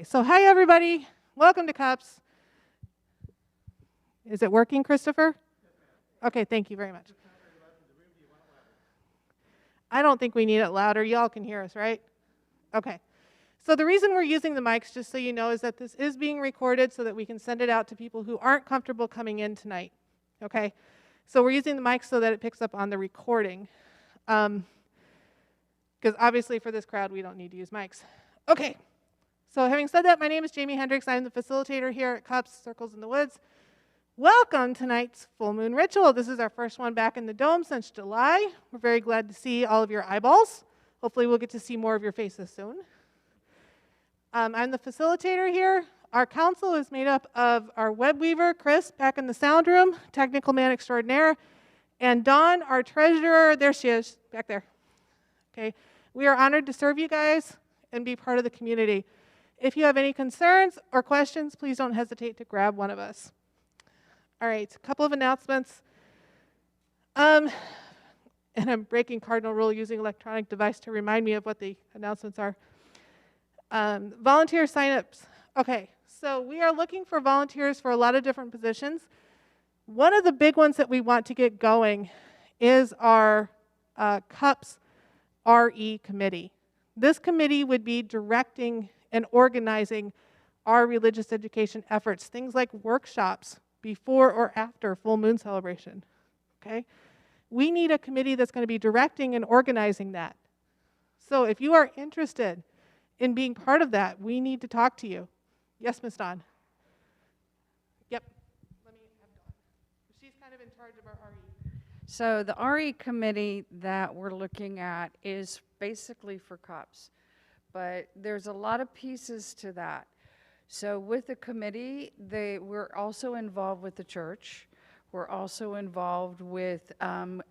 So hi everybody, welcome to Cups. Is it working, Christopher? Okay, thank you very much. I don't think we need it louder. Y'all can hear us, right? Okay. So the reason we're using the mics, just so you know, is that this is being recorded so that we can send it out to people who aren't comfortable coming in tonight. Okay? So we're using the mics so that it picks up on the recording. Because obviously for this crowd, we don't need to use mics. Okay. So having said that, my name is Jamie Hendricks. I'm the facilitator here at Cups, Circles in the Woods. Welcome to tonight's full moon ritual. This is our first one back in the dome since July. We're very glad to see all of your eyeballs. Hopefully we'll get to see more of your faces soon. I'm the facilitator here. Our council is made up of our web weaver, Chris, back in the sound room, technical man extraordinaire, and Dawn, our treasurer. There she is, back there. Okay. We are honored to serve you guys and be part of the community. If you have any concerns or questions, please don't hesitate to grab one of us. All right, a couple of announcements. And I'm breaking cardinal rule using electronic device to remind me of what the announcements are. Volunteer signups. Okay, so we are looking for volunteers for a lot of different positions. One of the big ones that we want to get going is our CUPS RE committee. This committee would be directing and organizing our religious education efforts, things like workshops before or after full moon celebration, okay? We need a committee that's going to be directing and organizing that. So if you are interested in being part of that, we need to talk to you. Yes, Ms. Dawn? Yep. Let me have Dawn. She's kind of in charge of our RE. So the RE committee that we're looking at is basically for CUPS, but there's a lot of pieces to that. So with the committee, we're also involved with the church. We're also involved with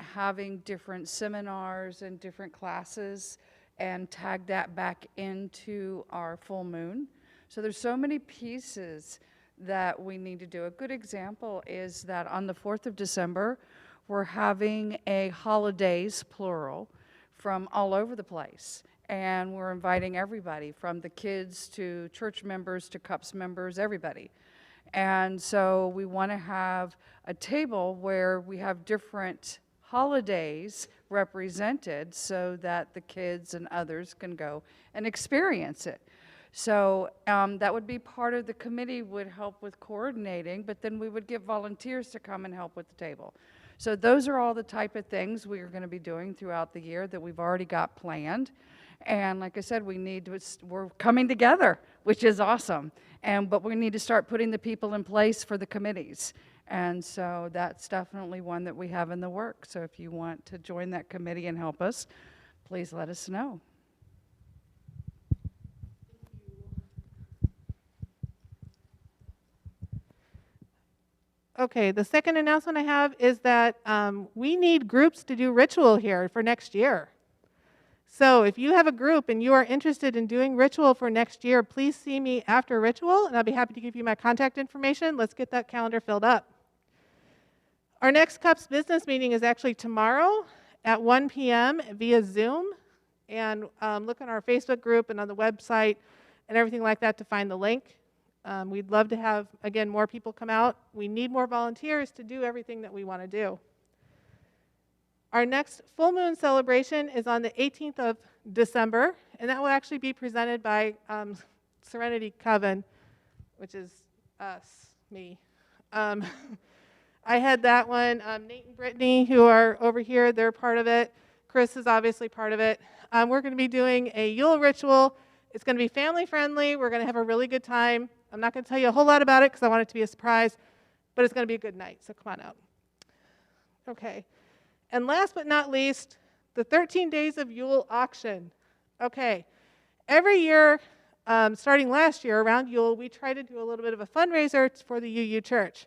having different seminars and different classes and tag that back into our full moon. So there's so many pieces that we need to do. A good example is that on the 4th of December, we're having a holidays, plural, from all over the place. And we're inviting everybody, from the kids to church members to CUPS members, everybody. And so we want to have a table where we have different holidays represented so that the kids and others can go and experience it. So that would be part of the committee, would help with coordinating, but then we would get volunteers to come and help with the table. So those are all the type of things we are going to be doing throughout the year that we've already got planned. And like I said, we're coming together, which is awesome. But we need to start putting the people in place for the committees. And so that's definitely one that we have in the works. So if you want to join that committee and help us, please let us know. Okay, the second announcement I have is that we need groups to do ritual here for next year. So if you have a group and you are interested in doing ritual for next year, please see me after ritual, and I'll be happy to give you my contact information. Let's get that calendar filled up. Our next CUPS business meeting is actually tomorrow at 1 p.m. via Zoom. And look on our Facebook group and on the website and everything like that to find the link. We'd love to have, again, more people come out. We need more volunteers to do everything that we want to do. Our next full moon celebration is on the 18th of December, and that will actually be presented by Serenity Coven, which is us, me. I had that one. Nate and Brittany, who are over here, they're part of it. Chris is obviously part of it. We're going to be doing a Yule ritual. It's going to be family friendly. We're going to have a really good time. I'm not going to tell you a whole lot about it because I want it to be a surprise, but it's going to be a good night, so come on out. Okay. And last but not least, the 13 Days of Yule auction. Okay. Every year, starting last year around Yule, we try to do a little bit of a fundraiser for the UU Church.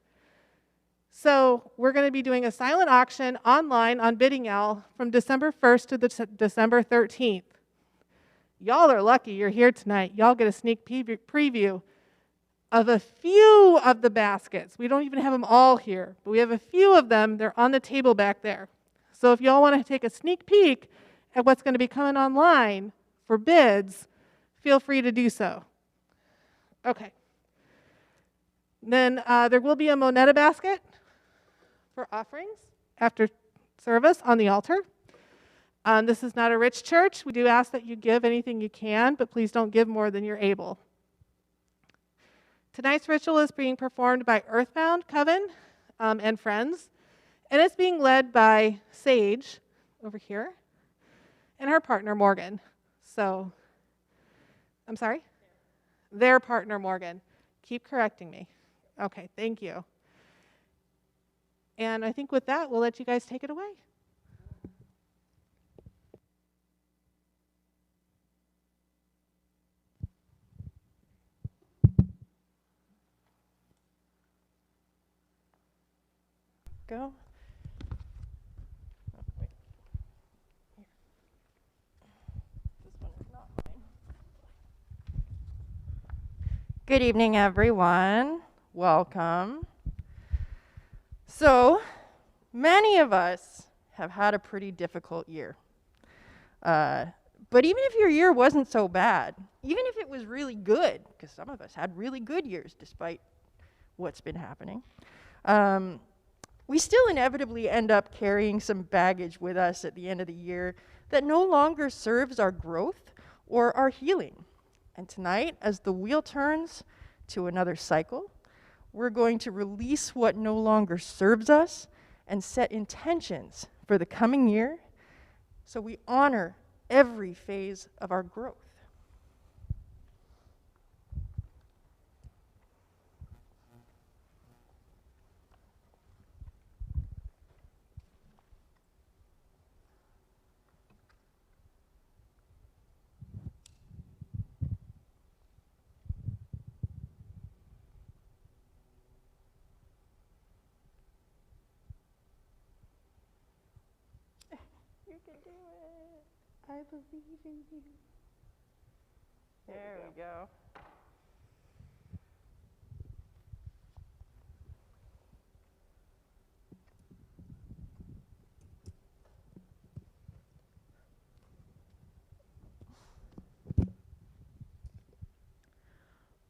So we're going to be doing a silent auction online on Bidding Owl from December 1st to December 13th. Y'all are lucky you're here tonight. Y'all get a sneak preview of a few of the baskets. We don't even have them all here, but we have a few of them. They're on the table back there. So if y'all want to take a sneak peek at what's going to be coming online for bids, feel free to do so. Okay. Then there will be a moneta basket for offerings after service on the altar. This is not a rich church. We do ask that you give anything you can, but please don't give more than you're able. Tonight's ritual is being performed by Earthbound Coven and friends, and it's being led by Sage over here and her partner Morgan. So, I'm sorry? Their partner Morgan. Keep correcting me. Okay, thank you. And I think with that, we'll let you guys take it away. Go. Oh, wait. Here. This one is not mine. Good evening, everyone. Welcome. So, many of us have had a pretty difficult year. But even if your year wasn't so bad, even if it was really good, because some of us had really good years despite what's been happening, we still inevitably end up carrying some baggage with us at the end of the year that no longer serves our growth or our healing. And tonight, as the wheel turns to another cycle, we're going to release what no longer serves us and set intentions for the coming year so we honor every phase of our growth. You can do it. I believe in you. There we go.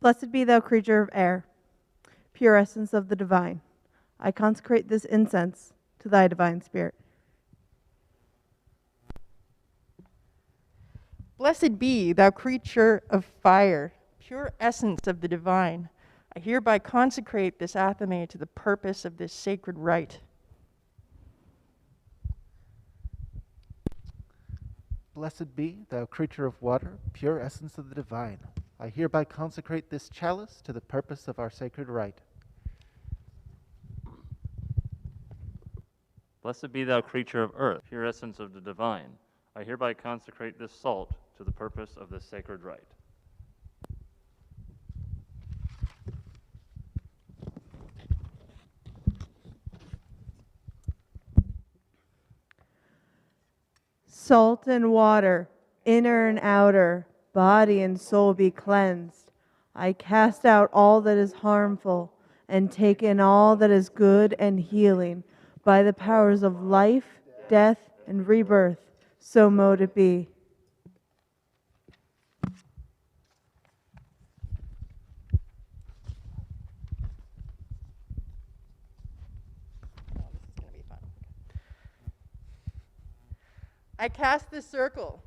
Blessed be thou, creature of air, pure essence of the divine. I consecrate this incense to thy divine spirit. Blessed be thou, creature of fire, pure essence of the divine. I hereby consecrate this athame to the purpose of this sacred rite. Blessed be thou, creature of water, pure essence of the divine. I hereby consecrate this chalice to the purpose of our sacred rite. Blessed be thou, creature of earth, pure essence of the divine. I hereby consecrate this salt to the purpose of this sacred rite. Salt and water, inner and outer, body and soul be cleansed. I cast out all that is harmful and take in all that is good and healing by the powers of life, death, and rebirth. So mote it be. Oh, this is going to be fun. I cast this circle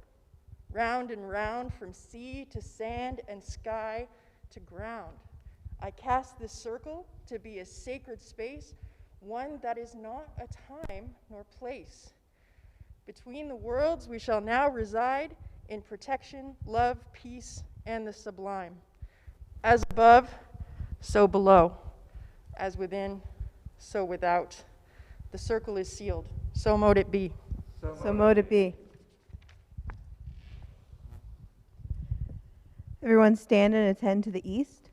round and round from sea to sand and sky to ground. I cast this circle to be a sacred space, one that is not a time nor place. Between the worlds we shall now reside in protection, love, peace, and the sublime. As above, so below. As within, so without. The circle is sealed. So mote it be. So mote it be. Everyone stand and attend to the east.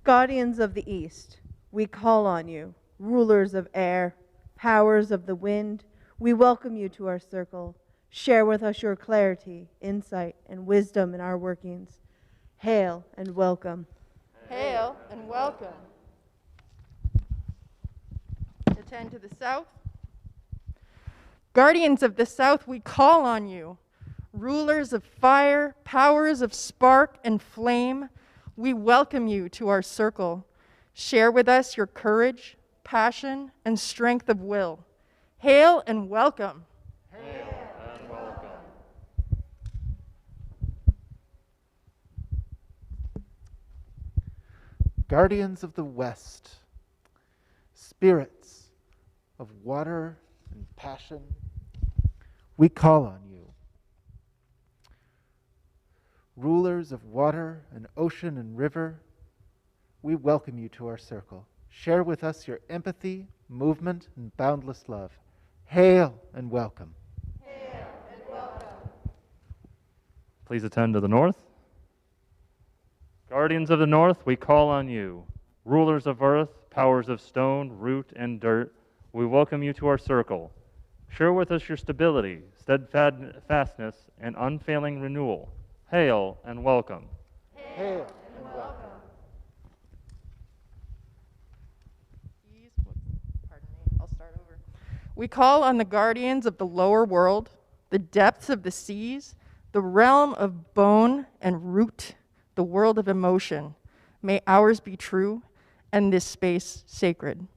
Guardians of the east, we call on you, rulers of air, powers of the wind. We welcome you to our circle. Share with us your clarity, insight, and wisdom in our workings. Hail and welcome. Hail and welcome. Attend to the south. Guardians of the South, we call on you. Rulers of fire, powers of spark and flame, we welcome you to our circle. Share with us your courage, passion, and strength of will. Hail and welcome. Hail and welcome. Guardians of the West, spirits of water and passion, we call on you. Rulers of water and ocean and river, we welcome you to our circle. Share with us your empathy, movement, and boundless love. Hail and welcome. Hail and welcome. Please attend to the north. Guardians of the north, we call on you. Rulers of earth, powers of stone, root, and dirt, we welcome you to our circle. Share with us your stability, steadfastness, and unfailing renewal. Hail and welcome. Hail and welcome. Pardon me, I'll start over. We call on the guardians of the lower world, the depths of the seas, the realm of bone and root, the world of emotion. May ours be true and this space sacred.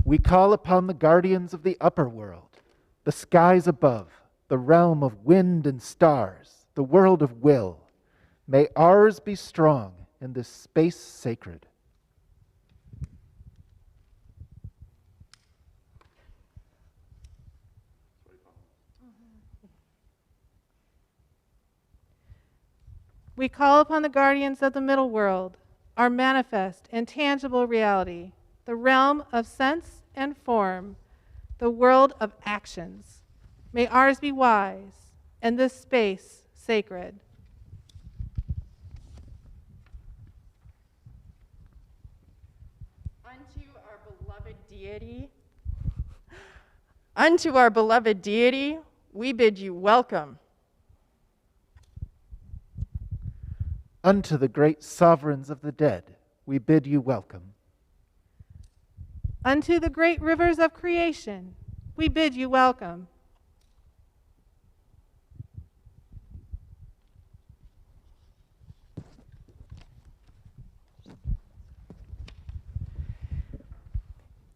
We call upon the guardians of the upper world, the skies above, the realm of wind and stars, the world of will. May ours be strong in this space sacred. We call upon the guardians of the middle world, our manifest and tangible reality, the realm of sense and form, the world of actions. May ours be wise, and this space sacred. Unto our beloved deity, we bid you welcome. Unto the great sovereigns of the dead, we bid you welcome. Unto the great rivers of creation, we bid you welcome.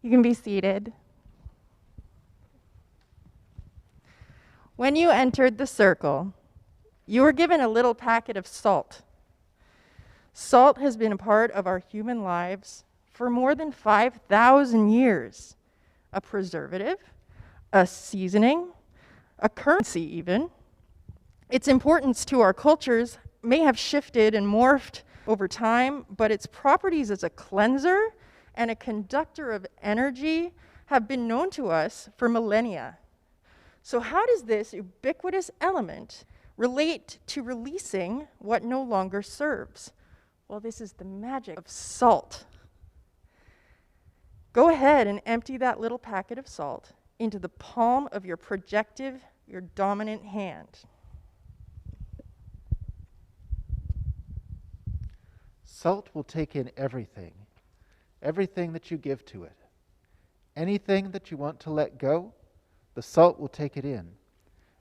You can be seated. When you entered the circle, you were given a little packet of salt. Salt has been a part of our human lives for more than 5,000 years. A preservative, a seasoning, a currency even. Its importance to our cultures may have shifted and morphed over time, but its properties as a cleanser and a conductor of energy have been known to us for millennia. So how does this ubiquitous element relate to releasing what no longer serves? Well, this is the magic of salt. Go ahead and empty that little packet of salt into the palm of your projective, your dominant hand. Salt will take in everything that you give to it. Anything that you want to let go, the salt will take it in.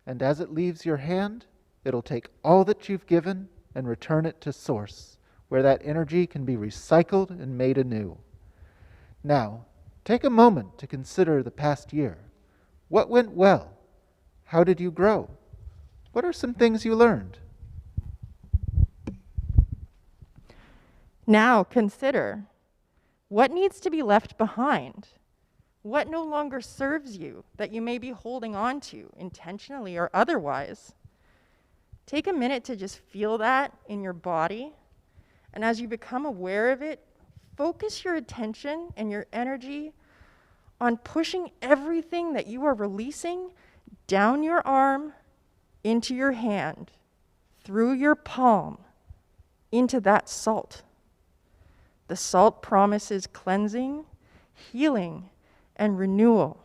And as it leaves your hand, it'll take all that you've given and return it to source, where that energy can be recycled and made anew. Now, take a moment to consider the past year. What went well? How did you grow? What are some things you learned? Now consider what needs to be left behind. What no longer serves you that you may be holding on to, intentionally or otherwise? Take a minute to just feel that in your body. And as you become aware of it, focus your attention and your energy on pushing everything that you are releasing down your arm, into your hand, through your palm, into that salt. The salt promises cleansing, healing, and renewal.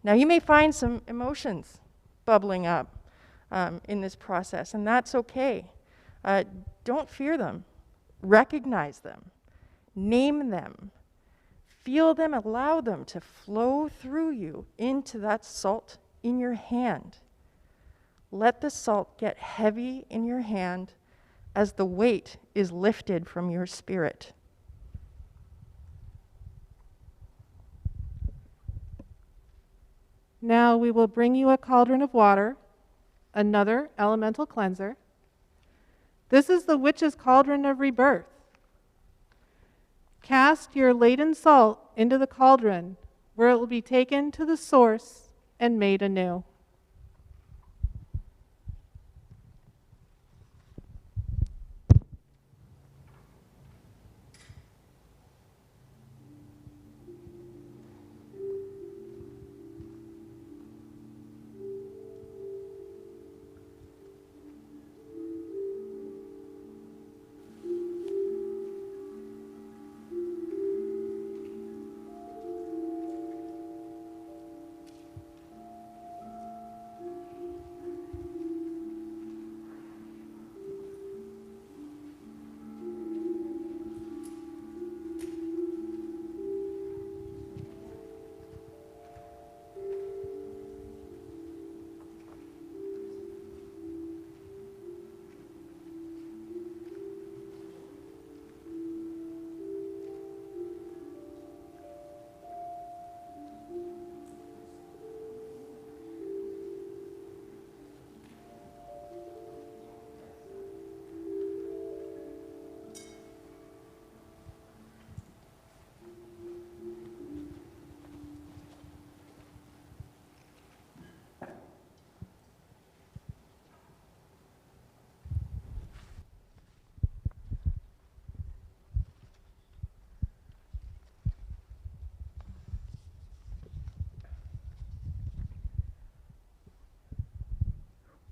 Now you may find some emotions bubbling up in this process, and that's okay. Don't fear them. Recognize them. Name them. Feel them, allow them to flow through you into that salt in your hand. Let the salt get heavy in your hand as the weight is lifted from your spirit. Now we will bring you a cauldron of water, another elemental cleanser. This is the witch's cauldron of rebirth. Cast your laden salt into the cauldron, where it will be taken to the source and made anew.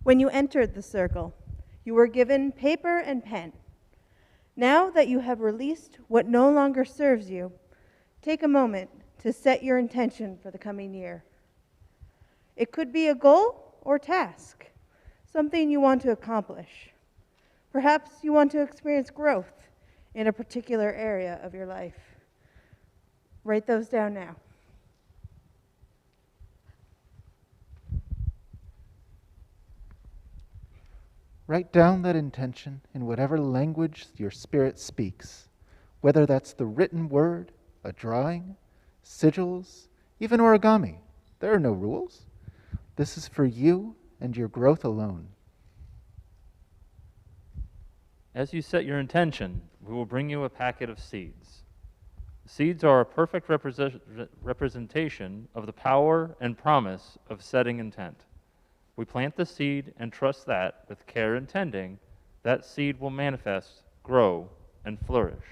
When you entered the circle, you were given paper and pen. Now that you have released what no longer serves you, take a moment to set your intention for the coming year. It could be a goal or task, something you want to accomplish. Perhaps you want to experience growth in a particular area of your life. Write those down now. Write down that intention in whatever language your spirit speaks, whether that's the written word, a drawing, sigils, even origami. There are no rules. This is for you and your growth alone. As you set your intention, we will bring you a packet of seeds. Seeds are a perfect representation of the power and promise of setting intent. We plant the seed and trust that, with care and tending, that seed will manifest, grow, and flourish.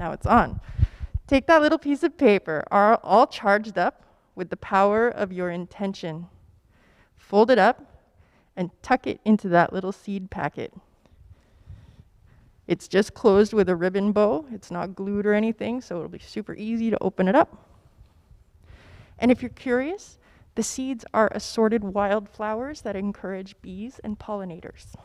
Now it's on. Take that little piece of paper, all charged up with the power of your intention. Fold it up and tuck it into that little seed packet. It's just closed with a ribbon bow. It's not glued or anything, so it'll be super easy to open it up. And if you're curious, the seeds are assorted wildflowers that encourage bees and pollinators.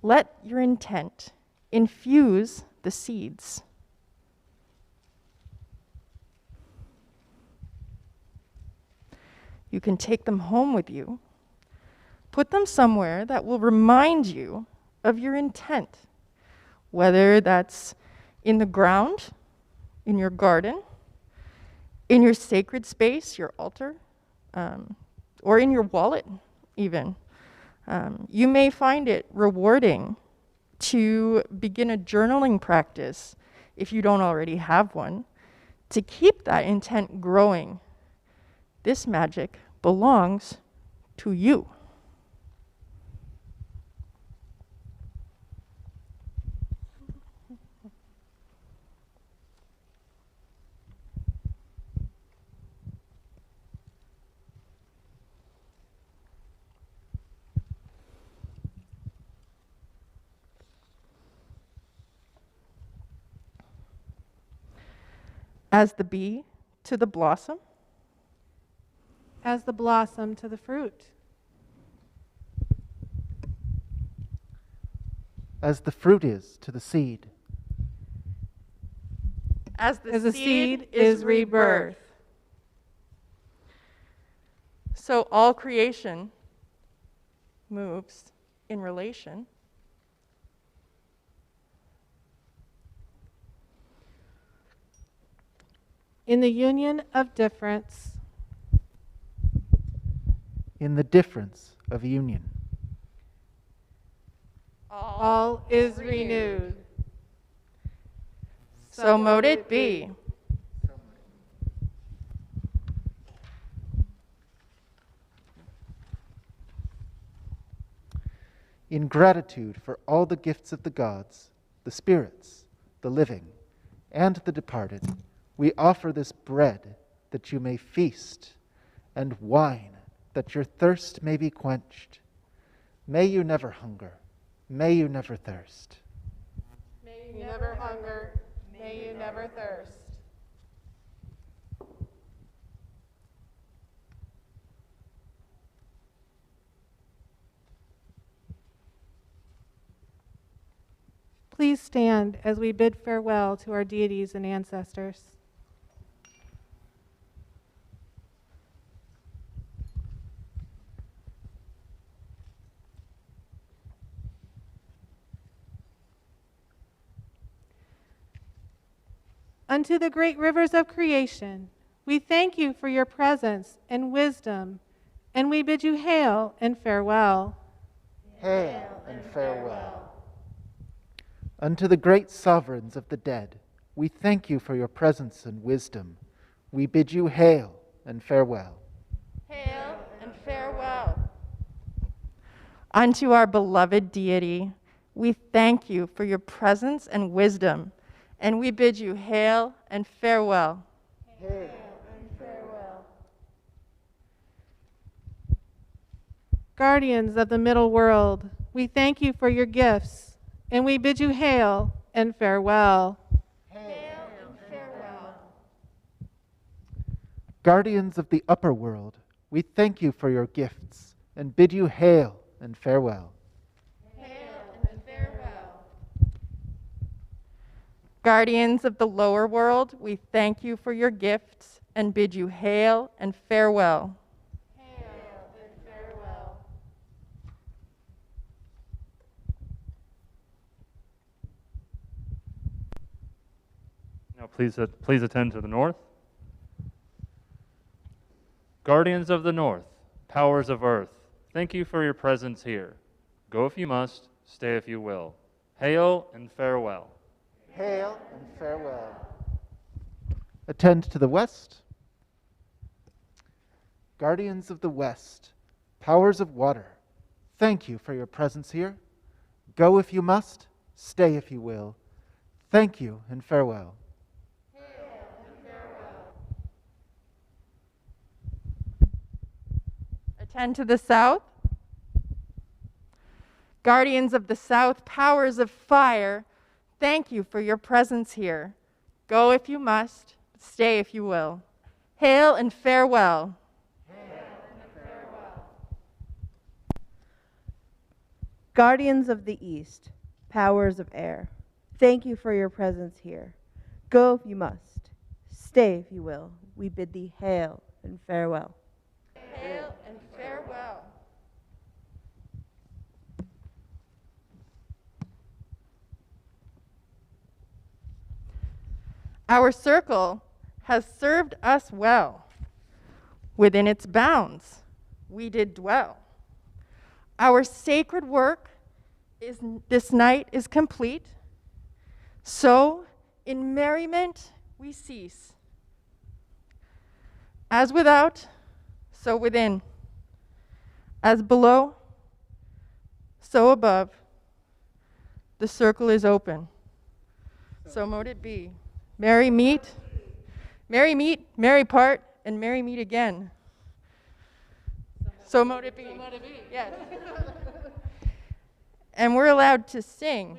Let your intent infuse the seeds. You can take them home with you. Put them somewhere that will remind you of your intent, whether that's in the ground, in your garden, in your sacred space, your altar, or in your wallet even. You may find it rewarding to begin a journaling practice, if you don't already have one, to keep that intent growing. This magic belongs to you. As the bee to the blossom, As the blossom to the fruit, As the fruit is to the seed, as the as the seed seed is rebirth. So all creation moves in relation. In the union of difference, in the difference of union. all is renewed. So mote it be. In gratitude for all the gifts of the gods, the spirits, the living, and the departed, we offer this bread that you may feast, and wine that your thirst may be quenched. May you never hunger, may you never thirst. May you never hunger, may you never thirst. Please stand as we bid farewell to our deities and ancestors. Unto the great rivers of creation, we thank you for your presence and wisdom, and we bid you hail and farewell. Hail and farewell. Unto the great sovereigns of the dead, we thank you for your presence and wisdom. We bid you hail and farewell. Hail and farewell. Unto our beloved deity, we thank you for your presence and wisdom, and we bid you hail and farewell. Hail and farewell. Guardians of the middle world, we thank you for your gifts, and we bid you hail and farewell. Hail and farewell. Guardians of the upper world, we thank you for your gifts and bid you hail and farewell. Hail and farewell. Guardians of the lower world, we thank you for your gifts and bid you hail and farewell. Hail and farewell. Now please attend to the north. Guardians of the north, powers of earth, thank you for your presence here. Go if you must, stay if you will. Hail and farewell. Hail and farewell. Attend to the west. Guardians of the west, powers of water, thank you for your presence here. Go if you must, Stay if you will. Thank you and farewell. Attend to the south. Guardians of the south, powers of fire, thank you for your presence here. Go if you must, stay if you will. Hail and farewell. Guardians of the east, powers of air, thank you for your presence here. Go if you must, stay if you will. We bid thee hail and farewell. Hail and farewell. Our circle has served us well. Within its bounds, we did dwell. Our sacred work this night is complete. So, in merriment we cease. As without, so within. As below, so above. The circle is open. So mote it be. Merry meet, merry part, and merry meet again. So mote it be. Yes. And we're allowed to sing.